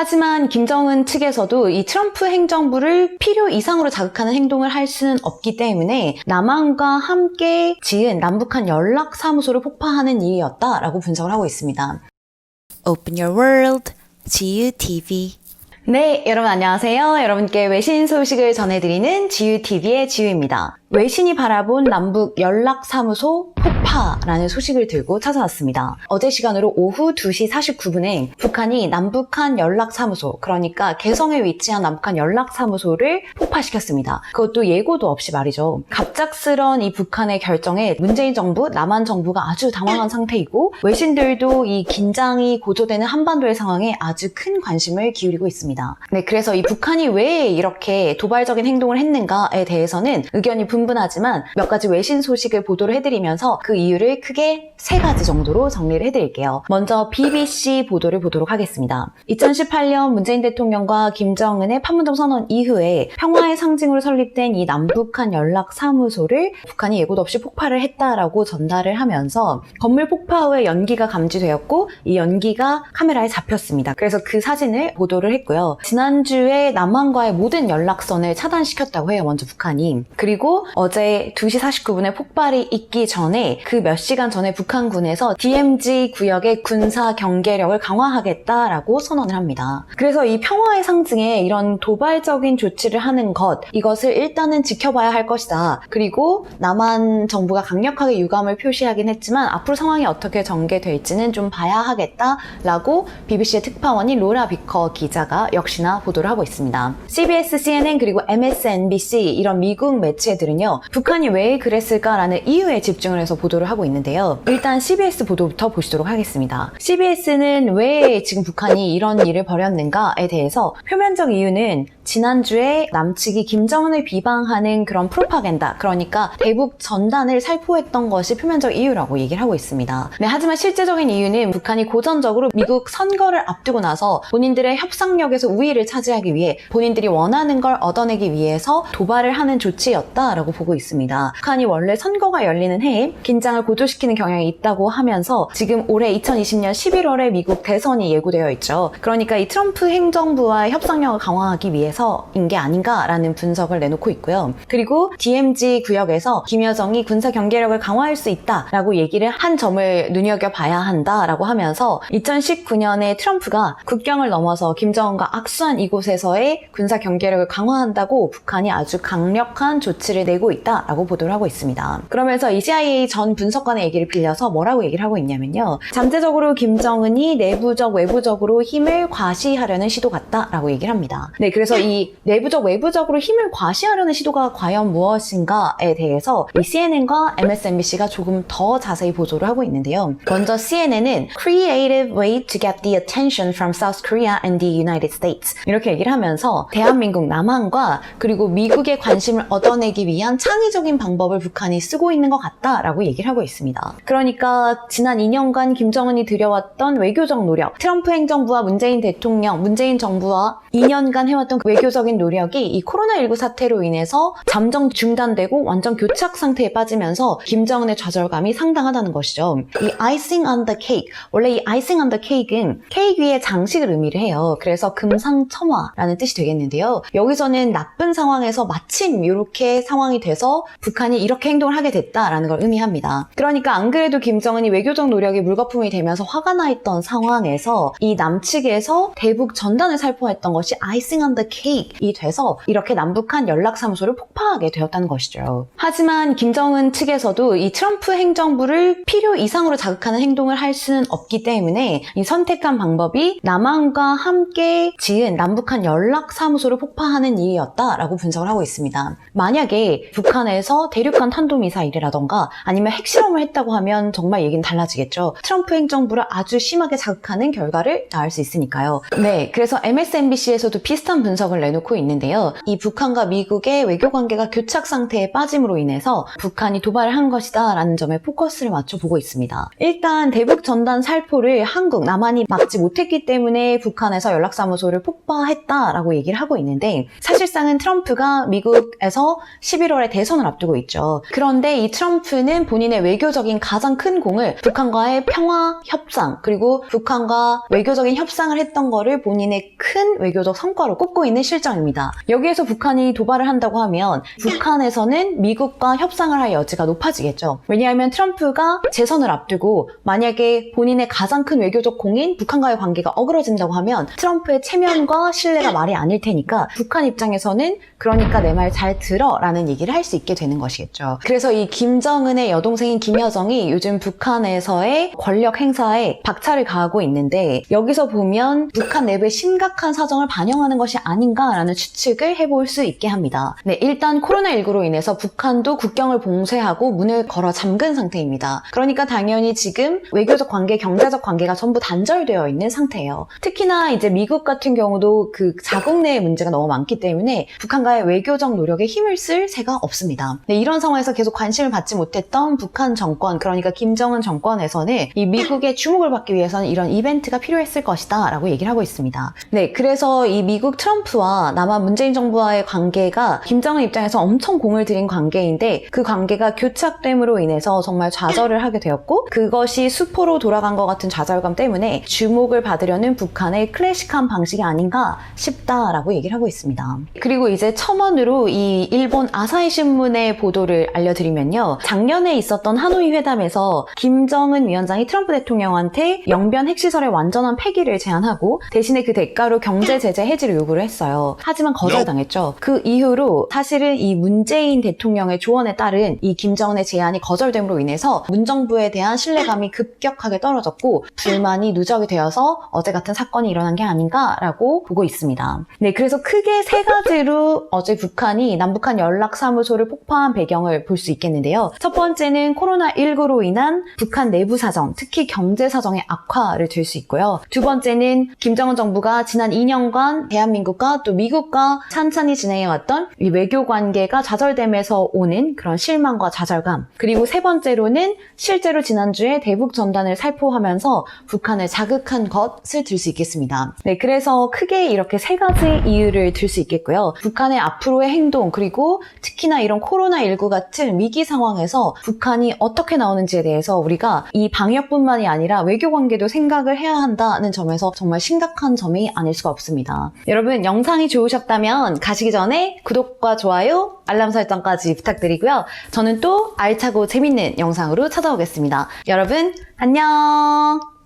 하지만 김정은 측에서도 이 트럼프 행정부를 필요 이상으로 자극하는 행동을 할 수는 없기 때문에 남한과 함께 지은 남북한 연락사무소를 폭파하는 일이었다라고 분석을 하고 있습니다. Open your world, 지유TV. 네, 여러분 안녕하세요. 여러분께 외신 소식을 전해드리는 지유TV의 지유입니다. 외신이 바라본 남북 연락사무소 폭파라는 소식을 들고 찾아왔습니다. 어제 시간으로 오후 2시 49분에 북한이 남북한 연락사무소, 그러니까 개성에 위치한 남북한 연락사무소를 폭파시켰습니다. 그것도 예고도 없이 말이죠. 갑작스런 이 북한의 결정에 문재인 정부, 남한 정부가 아주 당황한 상태이고 외신들도 이 긴장이 고조되는 한반도의 상황에 아주 큰 관심을 기울이고 있습니다. 네, 그래서 이 북한이 왜 이렇게 도발적인 행동을 했는가에 대해서는 의견이 분분하지만 몇 가지 외신 소식을 보도를 해드리면서 그 이유를 크게 3가지 정도로 정리를 해드릴게요. 먼저 BBC 보도를 보도록 하겠습니다. 2018년 문재인 대통령과 김정은의 판문점 선언 이후에 평화의 상징으로 설립된 이 남북한 연락사무소를 북한이 예고도 없이 폭발을 했다라고 전달을 하면서 건물 폭파 후에 연기가 감지되었고 이 연기가 카메라에 잡혔습니다. 그래서 그 사진을 보도를 했고요. 지난주에 남한과의 모든 연락선을 차단시켰다고 해요. 먼저 북한이. 그리고 어제 2시 49분에 폭발이 있기 전에 그 몇 시간 전에 북한군에서 DMZ 구역의 군사 경계력을 강화하겠다라고 선언을 합니다. 그래서 이 평화의 상징에 이런 도발적인 조치를 하는 것, 이것을 일단은 지켜봐야 할 것이다. 그리고 남한 정부가 강력하게 유감을 표시하긴 했지만 앞으로 상황이 어떻게 전개될지는 좀 봐야 하겠다라고 BBC의 특파원인 로라 비커 기자가 역시나 보도를 하고 있습니다. CBS, CNN 그리고 MSNBC 이런 미국 매체들은요, 북한이 왜 그랬을까라는 이유에 집중을 해서 보도를 하고 있는데요. 일단 CBS 보도부터 보시도록 하겠습니다. CBS는 왜 지금 북한이 이런 일을 벌였는가에 대해서 표면적 이유는 지난주에 남측이 김정은을 비방하는 그런 프로파간다, 그러니까 대북 전단을 살포했던 것이 표면적 이유라고 얘기를 하고 있습니다. 네, 하지만 실제적인 이유는 북한이 고전적으로 미국 선거를 앞두고 나서 본인들의 협상력에서 우위를 차지하기 위해 본인들이 원하는 걸 얻어내기 위해서 도발을 하는 조치였다라고 보고 있습니다. 북한이 원래 선거가 열리는 해에 긴장을 고조시키는 경향이 있다고 하면서 지금 올해 2020년 11월에 미국 대선이 예고되어 있죠. 그러니까 이 트럼프 행정부와의 협상력을 강화하기 위해서인 게 아닌가라는 분석을 내놓고 있고요. 그리고 DMZ 구역에서 김여정이 군사 경계력을 강화할 수 있다라고 얘기를 한 점을 눈여겨봐야 한다라고 하면서 2019년에 트럼프가 국경을 넘어서 김정은과 악수한 이곳에서의 군사 경계력을 강화한다고 북한이 아주 강력한 조치를 내고 있다라고 보도를 하고 있습니다. 그러면서 이 CIA 전 분석관의 얘기를 빌려서 뭐라고 얘기를 하고 있냐면요. 잠재적으로 김정은이 내부적 외부적으로 힘을 과시하려는 시도 같다라고 얘기를 합니다. 네, 그래서 이 내부적 외부적으로 힘을 과시하려는 시도가 과연 무엇인가에 대해서 이 CNN과 MSNBC가 조금 더 자세히 보도를 하고 있는데요. 먼저 CNN은 Creative way to get the attention from South Korea and the United States 이렇게 얘기를 하면서 대한민국 남한과 그리고 미국의 관심을 얻어내기 위한 창의적인 방법을 북한이 쓰고 있는 것 같다라고 얘기를 하고 있습니다. 그러니까 지난 2년간 김정은이 들여왔던 외교적 노력, 트럼프 행정부와 문재인 대통령, 문재인 정부와 2년간 해왔던 그 외교적인 노력이 이 코로나19 사태로 인해서 잠정 중단되고 완전 교착 상태에 빠지면서 김정은의 좌절감이 상당하다는 것이죠. 이 icing on the cake, 원래 이 icing on the cake은 케이크 위에 장식을 의미를 해요. 그래서 금상첨화라는 뜻이 되겠는데요. 여기서는 나쁜 상황에서 마침 이렇게 상황이 돼서 북한이 이렇게 행동을 하게 됐다라는 걸 의미합니다. 그러니까 안 그래도 김정은이 외교적 노력이 물거품이 되면서 화가 나 있던 상황에서 이 남측에서 대북 전단을 살포했던 것이 icing on the cake이 돼서 이렇게 남북한 연락사무소를 폭파하게 되었다는 것이죠. 하지만 김정은 측에서도 이 트럼프 행정부를 필요 이상으로 자극하는 행동을 할 수는 없기 때문에 이 선택한 방법이 남한과 함께 지은 남북한 연락사무소를 폭파하는 일이었다라고 분석을 하고 있습니다. 만약에 북한에서 대륙간 탄도미사일이라던가 아니면 핵실험을 했다고 하면 정말 얘기는 달라지겠죠. 트럼프 행정부를 아주 심하게 자극하는 결과를 낳을 수 있으니까요. 네, 그래서 MSNBC에서도 비슷한 분석을 분석을 내놓고 있는데요. 이 북한과 미국의 외교 관계가 교착 상태에 빠짐으로 인해서 북한이 도발을 한 것이다 라는 점에 포커스를 맞춰보고 있습니다. 일단 대북 전단 살포를 한국, 남한이 막지 못했기 때문에 북한에서 연락사무소를 폭파했다라고 얘기를 하고 있는데 사실상은 트럼프가 미국에서 11월에 대선을 앞두고 있죠. 그런데 이 트럼프는 본인의 외교적인 가장 큰 공을 북한과의 평화 협상 그리고 북한과 외교적인 협상을 했던 거를 본인의 큰 외교적 성과로 꼽고 있는 실정입니다. 여기에서 북한이 도발을 한다고 하면 북한에서는 미국과 협상을 할 여지가 높아지겠죠. 왜냐하면 트럼프가 재선을 앞두고 만약에 본인의 가장 큰 외교적 공인 북한과의 관계가 어그러진다고 하면 트럼프의 체면과 신뢰가 말이 아닐 테니까 북한 입장에서는 그러니까 내 말 잘 들어 라는 얘기를 할 수 있게 되는 것이겠죠. 그래서 이 김정은의 여동생인 김여정이 요즘 북한에서의 권력 행사에 박차를 가하고 있는데 여기서 보면 북한 내부의 심각한 사정을 반영하는 것이 아닌가라는 추측을 해볼 수 있게 합니다. 네, 일단 코로나19로 인해서 북한도 국경을 봉쇄하고 문을 걸어 잠근 상태입니다. 그러니까 당연히 지금 외교적 관계, 경제적 관계가 전부 단절되어 있는 상태예요. 특히나 이제 미국 같은 경우도 그 자국 내의 문제가 너무 많기 때문에 북한과의 외교적 노력에 힘을 쓸 새가 없습니다. 네, 이런 상황에서 계속 관심을 받지 못했던 북한 정권, 그러니까 김정은 정권에서는 이 미국의 주목을 받기 위해서는 이런 이벤트가 필요했을 것이다 라고 얘기를 하고 있습니다. 네, 그래서 이 미국 트럼프와 남한 문재인 정부와의 관계가 김정은 입장에서 엄청 공을 들인 관계인데 그 관계가 교착됨으로 인해서 정말 좌절을 하게 되었고 그것이 수포로 돌아간 것 같은 좌절감 때문에 주목을 받으려는 북한의 클래식한 방식이 아닌가 싶다라고 얘기를 하고 있습니다. 그리고 이제 첨언으로 이 일본 아사히 신문의 보도를 알려드리면요. 작년에 있었던 하노이 회담에서 김정은 위원장이 트럼프 대통령한테 영변 핵시설의 완전한 폐기를 제안하고 대신에 그 대가로 경제 제재 해지를 요구를 했어요. 하지만 거절당했죠. 그 이후로 사실은 이 문재인 대통령의 조언에 따른 이 김정은의 제안이 거절됨으로 인해서 문정부에 대한 신뢰감이 급격하게 떨어졌고 불만이 누적이 되어서 어제 같은 사건이 일어난 게 아닌가라고 보고 있습니다. 네, 그래서 크게 세 가지로 어제 북한이 남북한 연락사무소를 폭파한 배경을 볼 수 있겠는데요. 첫 번째는 코로나19로 인한 북한 내부 사정, 특히 경제 사정의 악화를 들 수 있고요. 두 번째는 김정은 정부가 지난 2년간 대한민국과 또 미국과 찬찬히 진행해왔던 이 외교 관계가 좌절됨에서 오는 그런 실망과 좌절감. 그리고 세 번째로는 실제로 지난주에 대북 전단을 살포하면서 북한을 자극한 것을 들 수 있겠습니다. 네, 그래서 크게 이렇게 세 가지 이유를 들 수 있겠고요. 북한의 앞으로의 행동 그리고 특히나 이런 코로나19 같은 위기 상황에서 북한이 어떻게 나오는지에 대해서 우리가 이 방역뿐만이 아니라 외교 관계도 생각을 해야 한다는 점에서 정말 심각한 점이 아닐 수가 없습니다. 여러분 영상이 좋으셨다면 가시기 전에 구독과 좋아요, 알람 설정까지 부탁드리고요. 저는 또 알차고 재밌는 영상으로 찾아오겠습니다. 여러분 안녕!